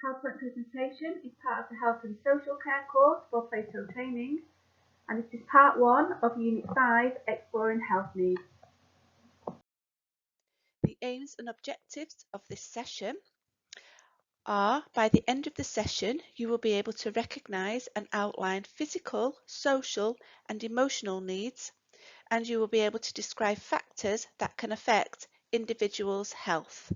PowerPoint presentation is part of the Health and Social Care course for Plato Training, and this is part 1 of Unit 5, Exploring Health Needs. The aims and objectives of this session are, by the end of the session, you will be able to recognise and outline physical, social and emotional needs, and you will be able to describe factors that can affect individuals' health.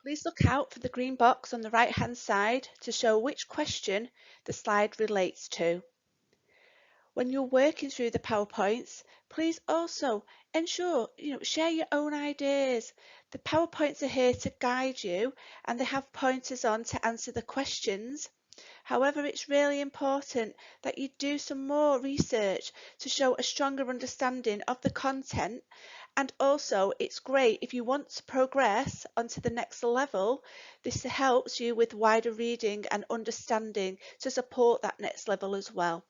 Please look out for the green box on the right-hand side to show which question the slide relates to. When you're working through the PowerPoints, please also ensure, share your own ideas. The PowerPoints are here to guide you and they have pointers on to answer the questions. However, it's really important that you do some more research to show a stronger understanding of the content. And also, it's great if you want to progress onto the next level. This helps you with wider reading and understanding to support that next level as well.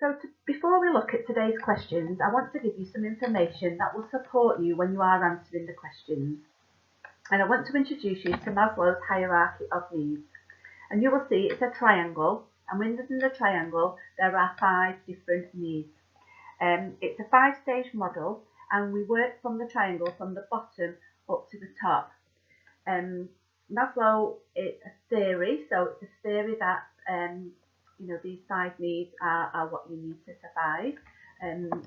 So before we look at today's questions, I want to give you some information that will support you when you are answering the questions. And I want to introduce you to Maslow's hierarchy of needs. And you will see it's a triangle, and within the triangle there are 5 different needs. It's a 5-stage model, and we work from the triangle from the bottom up to the top. Maslow is a theory, so it's a theory that these 5 needs are what you need to survive.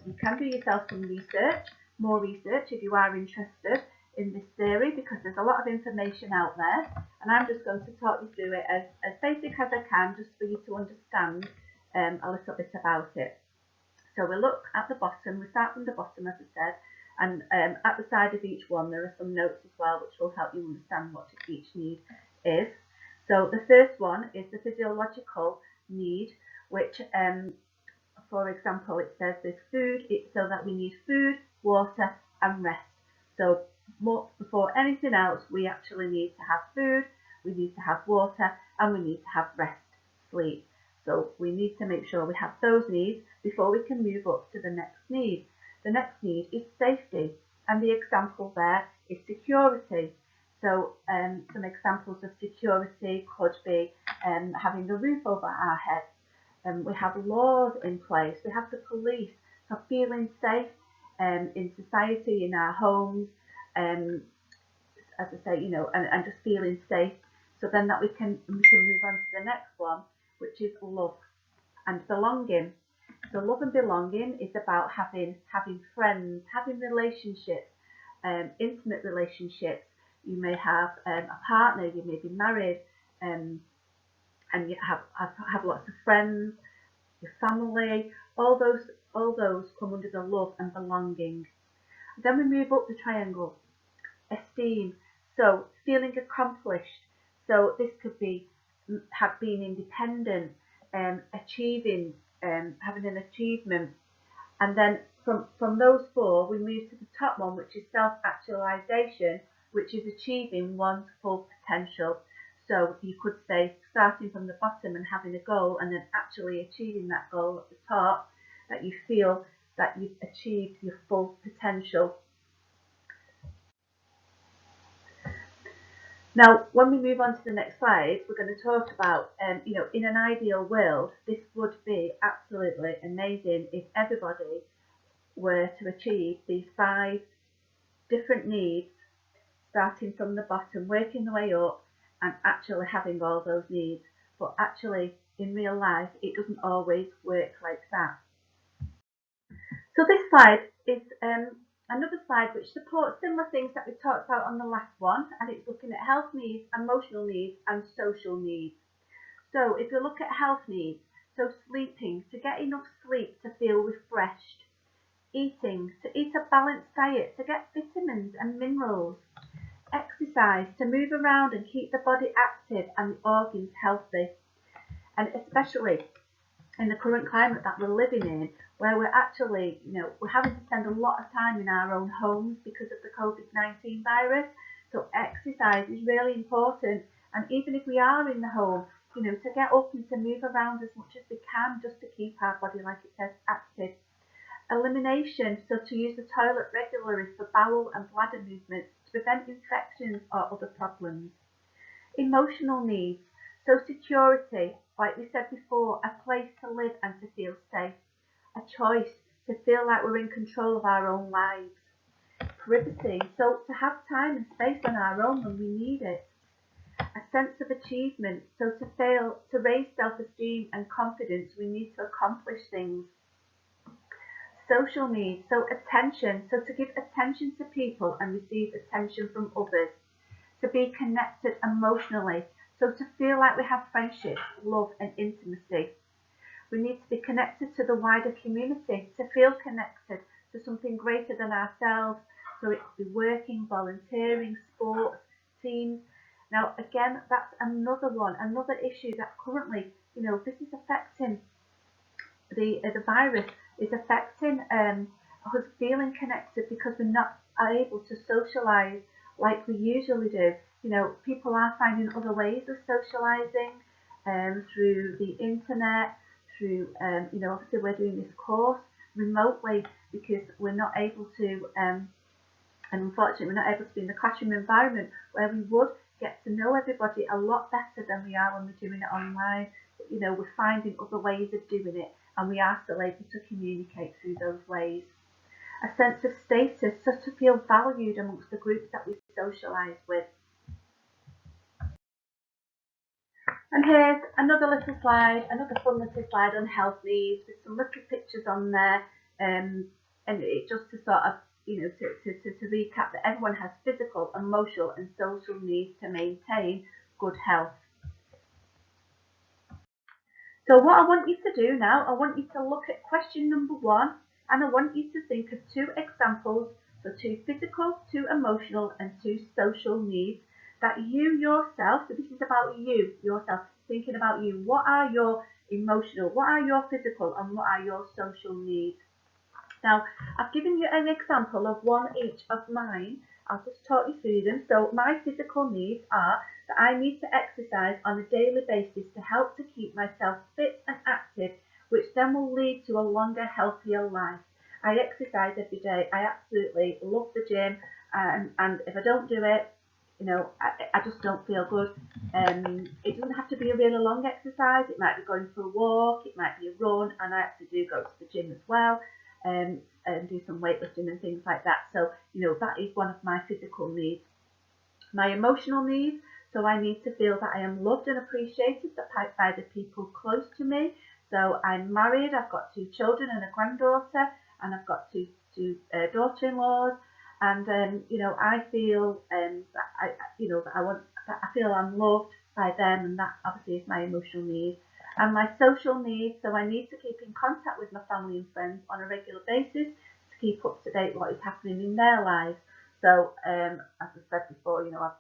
You can do yourself some research, more research if you are interested in this theory, because there's a lot of information out there, and I'm just going to talk you through it as basic as I can, just for you to understand a little bit about it. So we look at the bottom, we start from the bottom as I said, and at the side of each one there are some notes as well which will help you understand what each need is. So the first one is the physiological need, which for example it says there's food, so that we need food, water and rest. So before anything else we actually need to have food, we need to have water and we need to have rest, sleep. So we need to make sure we have those needs before we can move up to the next need. The next need is safety, and the example there is security. So some examples of security could be having a roof over our heads. We have laws in place, we have the police, so feeling safe in society, in our homes, as I say, and just feeling safe. So then that we can move on to the next one, which is love and belonging. So love and belonging is about having friends, having relationships, intimate relationships. You may have a partner, you may be married, and you have lots of friends, your family. All those come under the love and belonging. Then we move up the triangle. Esteem, so feeling accomplished. So this could be being independent, achieving, having an achievement. And then from those 4 we move to the top one, which is self-actualization, which is achieving one's full potential. So you could say, starting from the bottom and having a goal, and then actually achieving that goal at the top, that you feel that you've achieved your full potential. Now, when we move on to the next slide, we're going to talk about, in an ideal world, this would be absolutely amazing if everybody were to achieve these 5 different needs, starting from the bottom, working the way up, and actually having all those needs. But actually, in real life, it doesn't always work like that. So this slide is another slide which supports similar things that we talked about on the last one, and it's looking at health needs, emotional needs and social needs. So if you look at health needs, so sleeping, to get enough sleep to feel refreshed, eating, to eat a balanced diet, to get vitamins and minerals, exercise, to move around and keep the body active and the organs healthy. And especially in the current climate that we're living in, where we're actually, we're having to spend a lot of time in our own homes because of the COVID-19 virus. So exercise is really important. And even if we are in the home, to get up and to move around as much as we can, just to keep our body, like it says, active. Elimination, so to use the toilet regularly for bowel and bladder movements to prevent infections or other problems. Emotional needs, so security, like we said before, a place to live and to feel safe, a choice to feel like we're in control of our own lives. Privacy, so to have time and space on our own when we need it. A sense of achievement, so to raise self-esteem and confidence, we need to accomplish things. Social needs, so attention, so to give attention to people and receive attention from others. To be connected emotionally, so to feel like we have friendship, love and intimacy. We need to be connected to the wider community, to feel connected to something greater than ourselves, so it could be working, volunteering, sports, teams. Now again, that's another issue that currently, this is affecting the virus is affecting us feeling connected because we're not able to socialise like we usually do. People are finding other ways of socialising through the internet, through, obviously we're doing this course remotely because we're not able to, and unfortunately we're not able to be in the classroom environment where we would get to know everybody a lot better than we are when we're doing it online. But, we're finding other ways of doing it and we are still able to communicate through those ways. A sense of status, so to feel valued amongst the groups that we socialise with. And here's another little slide, another fun little slide on health needs with some little pictures on there, and it just to sort of, to recap that everyone has physical, emotional and social needs to maintain good health. So what I want you to do now, I want you to look at question number 1 and I want you to think of 2 examples, so 2 physical, 2 emotional and 2 social needs that you yourself, so this is about you yourself, thinking about you, what are your emotional, what are your physical and what are your social needs. Now I've given you an example of one each of mine. I'll just talk you through them. So my physical needs are that I need to exercise on a daily basis to help to keep myself fit and active, which then will lead to a longer, healthier life. I exercise every day. I absolutely love the gym, and if I don't do it, I just don't feel good. It doesn't have to be a really long exercise. It might be going for a walk, it might be a run, and I actually do go to the gym as well. And do some weightlifting and things like that. So, that is one of my physical needs. My emotional needs, so I need to feel that I am loved and appreciated by the people close to me. So I'm married, I've got 2 children and a granddaughter, and I've got two daughter-in-laws, and I feel that I feel I'm loved by them, and that obviously is my emotional need. And my social needs, so I need to keep in contact with my family and friends on a regular basis to keep up to date what is happening in their lives. So as I said before, I've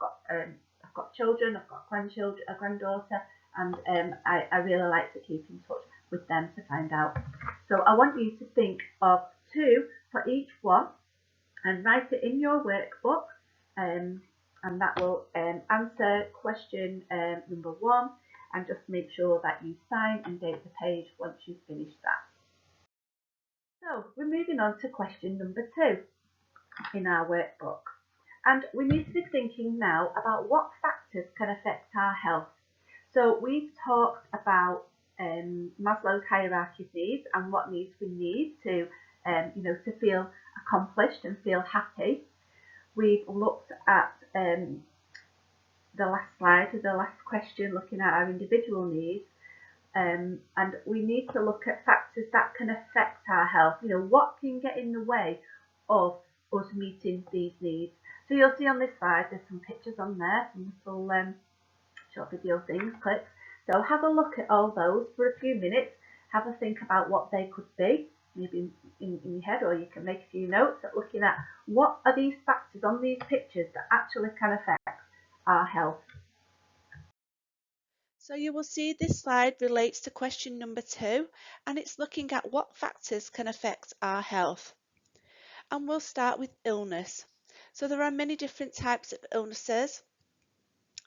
got children, I've got grandchildren, a granddaughter, and I really like to keep in touch with them to find out. So I want you to think of 2 for each one and write it in your workbook, and that will answer question number 1. And just make sure that you sign and date the page once you've finished that. So we're moving on to question number 2 in our workbook. And we need to be thinking now about what factors can affect our health. So we've talked about Maslow's hierarchy of needs and what needs we need to, to feel accomplished and feel happy. We've looked at the last slide, the last question, looking at our individual needs, and we need to look at factors that can affect our health. What can get in the way of us meeting these needs. So you'll see on this slide there's some pictures on there, some little short video things, clips. So have a look at all those for a few minutes, have a think about what they could be, maybe in your head, or you can make a few notes at looking at what are these factors on these pictures that actually can affect our health. So you will see this slide relates to question number 2, and it's looking at what factors can affect our health. And we'll start with illness. So there are many different types of illnesses.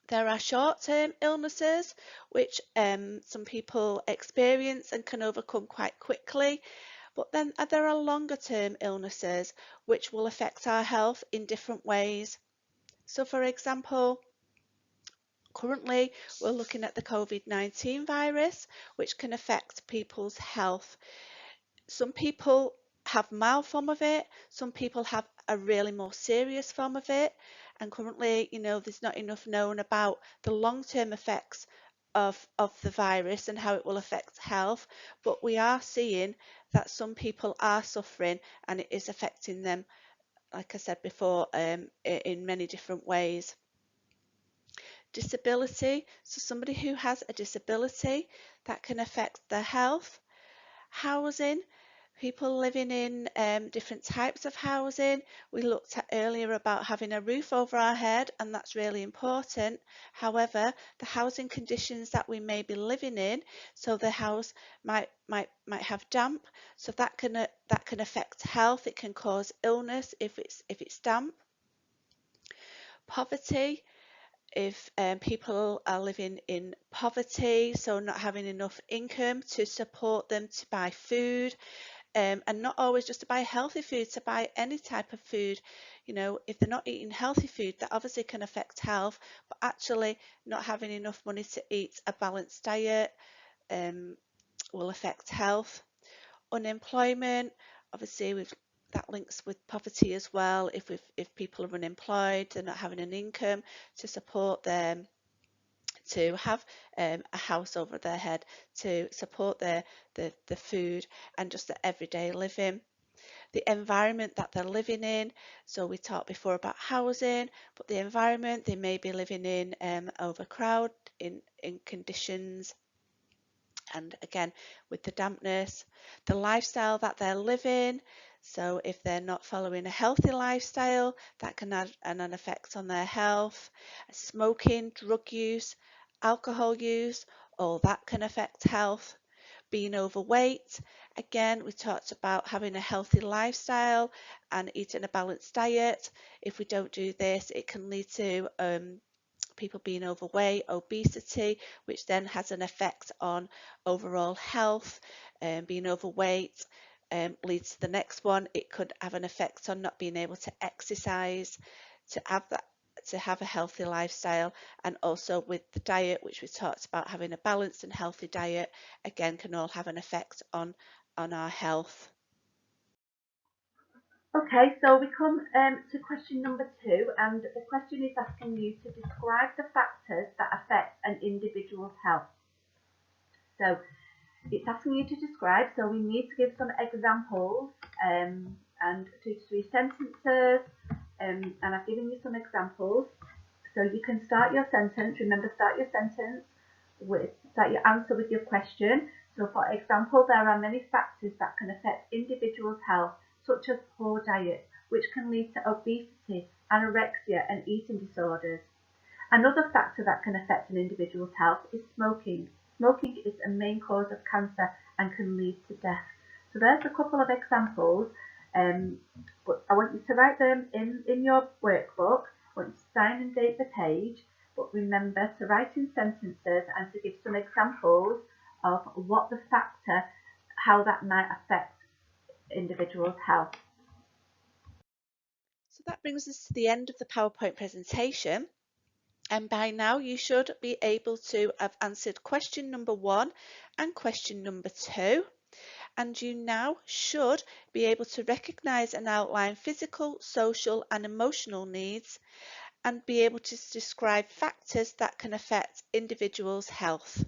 There are short-term illnesses, which some people experience and can overcome quite quickly, But then there are longer term illnesses which will affect our health in different ways. So for example, currently we're looking at the COVID-19 virus, which can affect people's health. Some people have mild form of it, some people have a really more serious form of it, and currently, there's not enough known about the long-term effects of the virus and how it will affect health, but we are seeing that some people are suffering and it is affecting them, like I said before, in many different ways. Disability, so somebody who has a disability, that can affect their health. Housing, people living in different types of housing. We looked at earlier about having a roof over our head, and that's really important. However, the housing conditions that we may be living in, so the house might have damp, so that can affect health. It can cause illness if it's damp. Poverty, if people are living in poverty, so not having enough income to support them to buy food, and not always just to buy healthy food, to buy any type of food. If they're not eating healthy food, that obviously can affect health, but actually not having enough money to eat a balanced diet will affect health. Unemployment, obviously that links with poverty as well. If people are unemployed, they're not having an income to support them to have a house over their head, to support the food and just the everyday living. The environment that they're living in, so we talked before about housing, but the environment they may be living in, overcrowd in conditions, and again with the dampness. The lifestyle that they're living, so if they're not following a healthy lifestyle, that can have an effect on their health. Smoking, drug use, alcohol use, all that can affect health. Being overweight, again we talked about having a healthy lifestyle and eating a balanced diet. If we don't do this, it can lead to people being overweight, obesity, which then has an effect on overall health. Being overweight leads to the next one. It could have an effect on not being able to exercise, to have a healthy lifestyle, and also with the diet, which we talked about, having a balanced and healthy diet, again can all have an effect on our health. Okay, so we come to question number 2, and the question is asking you to describe the factors that affect an individual's health. So it's asking you to describe, so we need to give some examples and 2 to 3 sentences, and I've given you some examples. So you can start your sentence, remember, start your answer with your question. So for example, there are many factors that can affect individuals' health, such as poor diet, which can lead to obesity, anorexia and eating disorders. Another factor that can affect an individual's health is smoking. Smoking is a main cause of cancer and can lead to death. So there's a couple of examples, but I want you to write them in your workbook. I want you to sign and date the page, but remember to write in sentences and to give some examples of what the factor, how that might affect individuals' health. So that brings us to the end of the PowerPoint presentation. And by now you should be able to have answered question number 1 and question number 2. And you now should be able to recognise and outline physical, social and emotional needs, and be able to describe factors that can affect individuals' health.